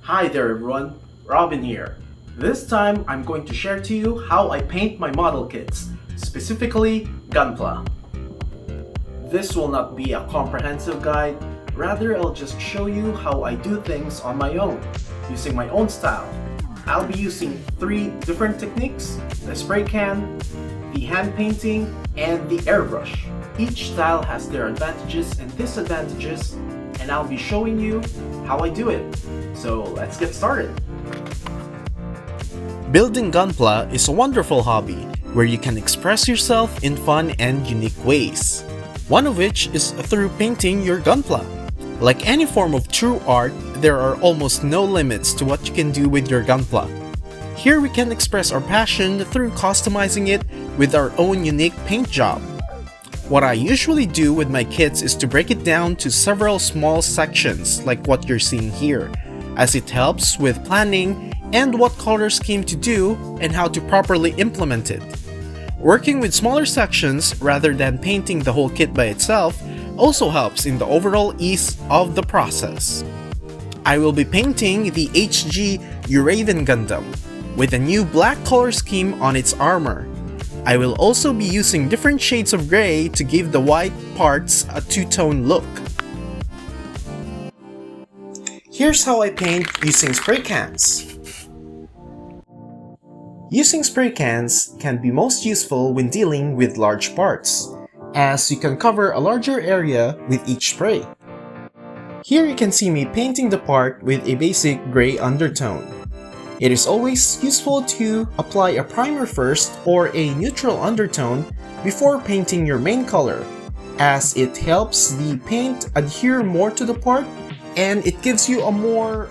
Hi there everyone, Robin here. This time I'm going to share to you how I paint my model kits, specifically Gunpla. This will not be a comprehensive guide, rather I'll just show you how I do things on my own, using my own style. I'll be using 3 different techniques: the spray can, the hand painting, and the airbrush. Each style has their advantages and disadvantages, and I'll be showing you how I do it. So let's get started. Building Gunpla is a wonderful hobby where you can express yourself in fun and unique ways. One of which is through painting your Gunpla. Like any form of true art, there are almost no limits to what you can do with your Gunpla. Here we can express our passion through customizing it with our own unique paint job. What I usually do with my kits is to break it down to several small sections like what you're seeing here, as it helps with planning and what color scheme to do and how to properly implement it. Working with smaller sections rather than painting the whole kit by itself also helps in the overall ease of the process. I will be painting the HG Uraven Gundam with a new black color scheme on its armor. I will also be using different shades of gray to give the white parts a two-tone look. Here's how I paint using spray cans. Using spray cans can be most useful when dealing with large parts, as you can cover a larger area with each spray. Here you can see me painting the part with a basic gray undertone. It is always useful to apply a primer first or a neutral undertone before painting your main color, as it helps the paint adhere more to the part and it gives you a more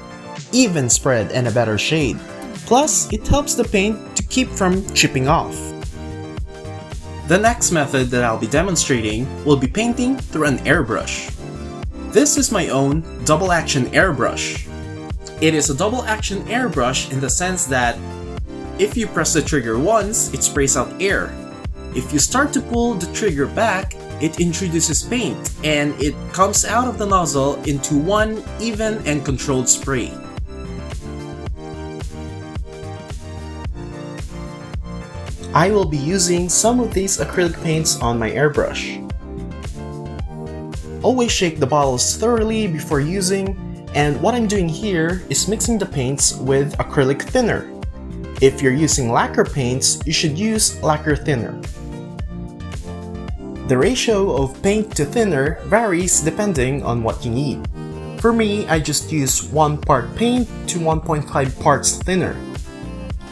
even spread and a better shade. Plus, it helps the paint to keep from chipping off. The next method that I'll be demonstrating will be painting through an airbrush. This is my own double action airbrush. It is a double action airbrush in the sense that if you press the trigger once, it sprays out air. If you start to pull the trigger back, it introduces paint and it comes out of the nozzle into one even and controlled spray. I will be using some of these acrylic paints on my airbrush. Always shake the bottles thoroughly before using, and what I'm doing here is mixing the paints with acrylic thinner. If you're using lacquer paints, you should use lacquer thinner. The ratio of paint to thinner varies depending on what you need. For me, I just use 1 part paint to 1.5 parts thinner.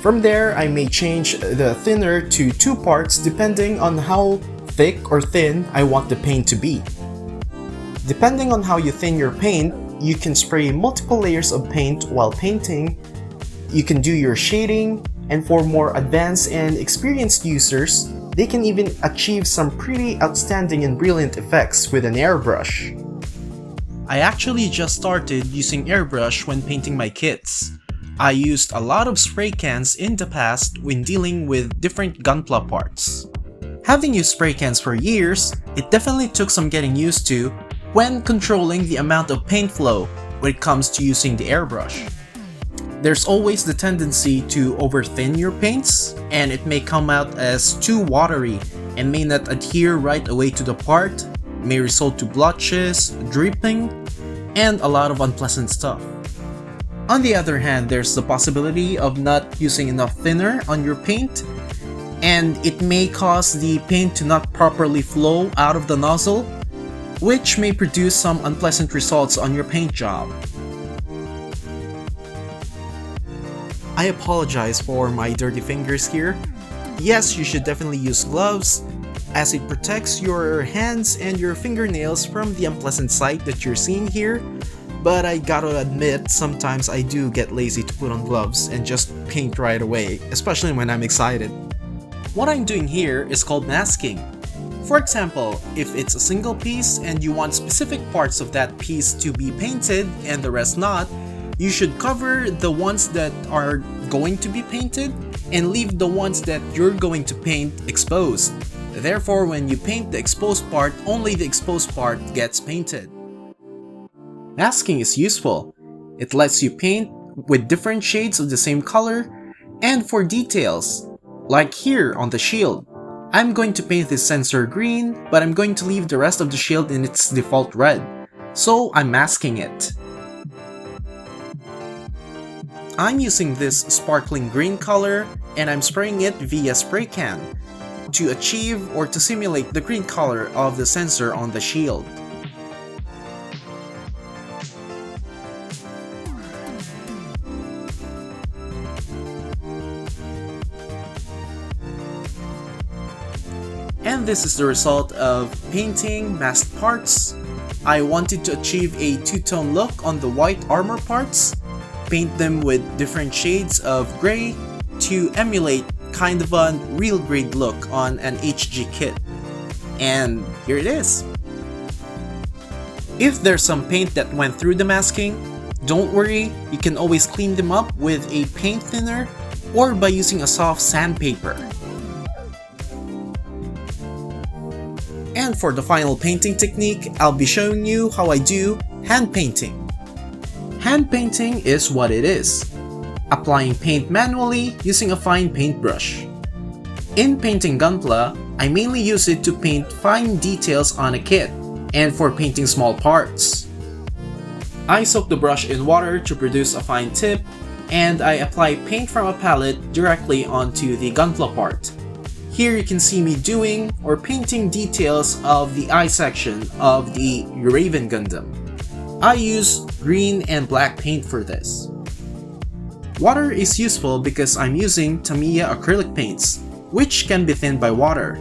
From there, I may change the thinner to 2 parts depending on how thick or thin I want the paint to be. Depending on how you thin your paint, you can spray multiple layers of paint while painting. You can do your shading, and for more advanced and experienced users, they can even achieve some pretty outstanding and brilliant effects with an airbrush. I actually just started using airbrush when painting my kits. I used a lot of spray cans in the past when dealing with different Gunpla parts. Having used spray cans for years, it definitely took some getting used to when controlling the amount of paint flow when it comes to using the airbrush. There's always the tendency to over-thin your paints, and it may come out as too watery and may not adhere right away to the part, may result to blotches, dripping, and a lot of unpleasant stuff. On the other hand, there's the possibility of not using enough thinner on your paint, and it may cause the paint to not properly flow out of the nozzle, which may produce some unpleasant results on your paint job. I apologize for my dirty fingers here. Yes, you should definitely use gloves, as it protects your hands and your fingernails from the unpleasant sight that you're seeing here, but I gotta admit, sometimes I do get lazy to put on gloves and just paint right away, especially when I'm excited. What I'm doing here is called masking. For example, if it's a single piece and you want specific parts of that piece to be painted and the rest not, you should cover the ones that are going to be painted and leave the ones that you're going to paint exposed. Therefore, when you paint the exposed part, only the exposed part gets painted. Masking is useful. It lets you paint with different shades of the same color, and for details, like here on the shield. I'm going to paint this sensor green, but I'm going to leave the rest of the shield in its default red, so I'm masking it. I'm using this sparkling green color, and I'm spraying it via spray can to achieve or to simulate the green color of the sensor on the shield. And this is the result of painting masked parts. I wanted to achieve a two-tone look on the white armor parts, paint them with different shades of gray to emulate kind of a real grade look on an HG kit. And here it is. If there's some paint that went through the masking, don't worry, you can always clean them up with a paint thinner or by using a soft sandpaper. And for the final painting technique, I'll be showing you how I do hand painting. Hand painting is what it is: applying paint manually using a fine paintbrush. In painting Gunpla, I mainly use it to paint fine details on a kit, and for painting small parts. I soak the brush in water to produce a fine tip, and I apply paint from a palette directly onto the Gunpla part. Here you can see me doing or painting details of the eye section of the Raven Gundam. I use green and black paint for this. Water is useful because I'm using Tamiya acrylic paints, which can be thinned by water.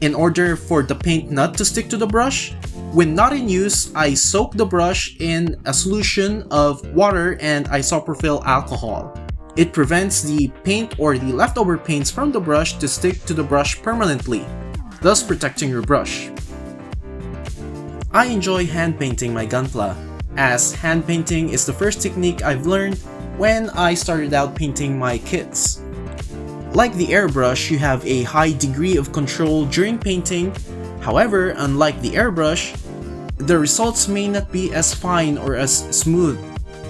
In order for the paint not to stick to the brush, when not in use, I soak the brush in a solution of water and isopropyl alcohol. It prevents the paint or the leftover paints from the brush to stick to the brush permanently, thus protecting your brush. I enjoy hand painting my Gunpla, as hand painting is the first technique I've learned when I started out painting my kits. Like the airbrush, you have a high degree of control during painting. However, unlike the airbrush, the results may not be as fine or as smooth,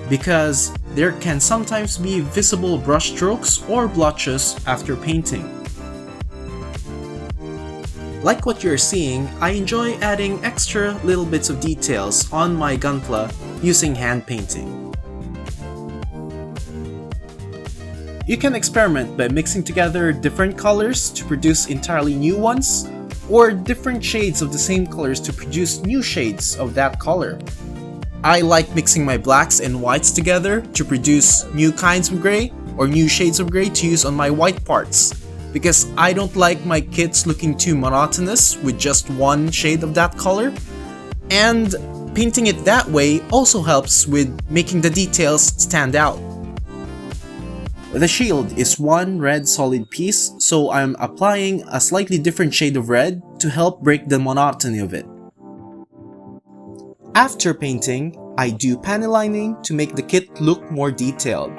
because there can sometimes be visible brush strokes or blotches after painting. Like what you're seeing, I enjoy adding extra little bits of details on my Gunpla using hand painting. You can experiment by mixing together different colors to produce entirely new ones, or different shades of the same colors to produce new shades of that color. I like mixing my blacks and whites together to produce new kinds of gray or new shades of gray to use on my white parts, because I don't like my kits looking too monotonous with just one shade of that color, and painting it that way also helps with making the details stand out. The shield is one red solid piece, so I'm applying a slightly different shade of red to help break the monotony of it. After painting, I do panty lining to make the kit look more detailed.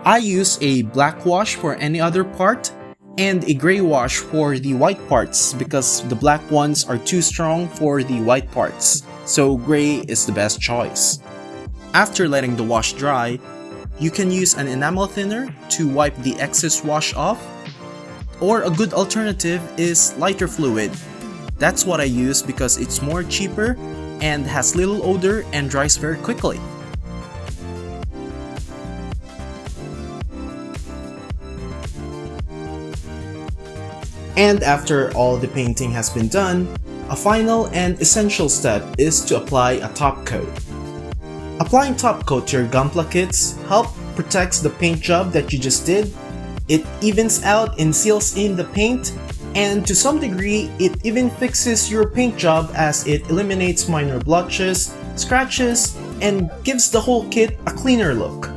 I use a black wash for any other part and a gray wash for the white parts because the black ones are too strong for the white parts, so gray is the best choice. After letting the wash dry, you can use an enamel thinner to wipe the excess wash off, or a good alternative is lighter fluid. That's what I use because it's more cheaper and has little odor and dries very quickly. And after all the painting has been done, a final and essential step is to apply a top coat. Applying top coat to your Gunpla kits protects the paint job that you just did. It evens out and seals in the paint, and to some degree, it even fixes your paint job as it eliminates minor blotches, scratches, and gives the whole kit a cleaner look.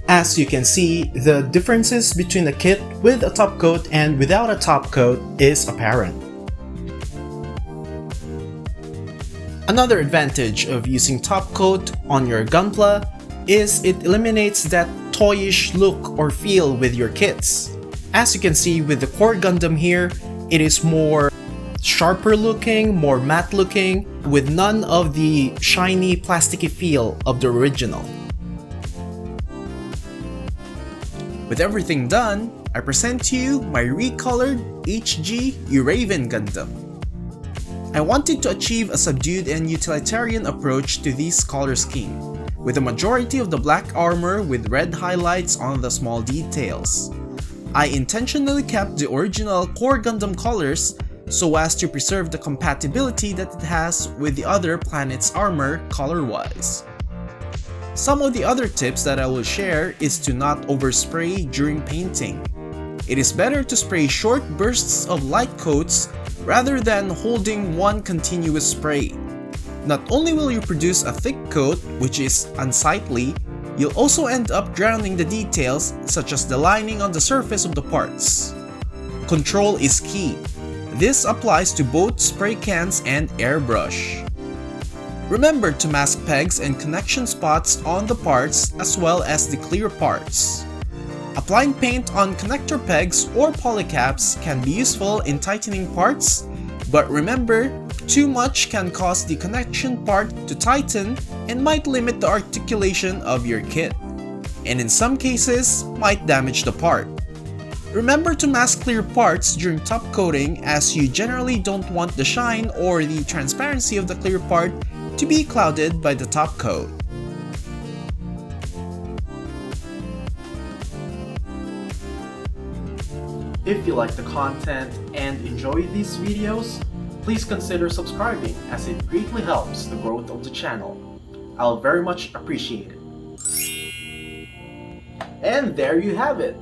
As you can see, the differences between a kit with a top coat and without a top coat is apparent. Another advantage of using top coat on your Gunpla is it eliminates that toyish look or feel with your kits. As you can see with the core Gundam here, it is more sharper looking, more matte looking, with none of the shiny plasticky feel of the original. With everything done, I present to you my recolored HG Uraven Gundam. I wanted to achieve a subdued and utilitarian approach to this color scheme, with a majority of the black armor with red highlights on the small details. I intentionally kept the original core Gundam colors so as to preserve the compatibility that it has with the other planet's armor color-wise. Some of the other tips that I will share is to not overspray during painting. It is better to spray short bursts of light coats rather than holding one continuous spray. Not only will you produce a thick coat, which is unsightly, you'll also end up drowning the details such as the lining on the surface of the parts. Control is key. This applies to both spray cans and airbrush. Remember to mask pegs and connection spots on the parts as well as the clear parts. Applying paint on connector pegs or polycaps can be useful in tightening parts, but remember, too much can cause the connection part to tighten and might limit the articulation of your kit, and in some cases, might damage the part. Remember to mask clear parts during top coating, as you generally don't want the shine or the transparency of the clear part to be clouded by the top coat. If you like the content and enjoy these videos, please consider subscribing as it greatly helps the growth of the channel. I'll very much appreciate it. And there you have it.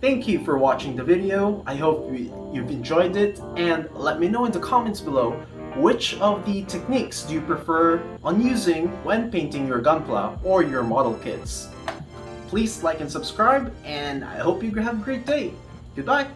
Thank you for watching the video. I hope you've enjoyed it, and let me know in the comments below which of the techniques do you prefer on using when painting your Gunpla or your model kits. Please like and subscribe, and I hope you have a great day. Goodbye!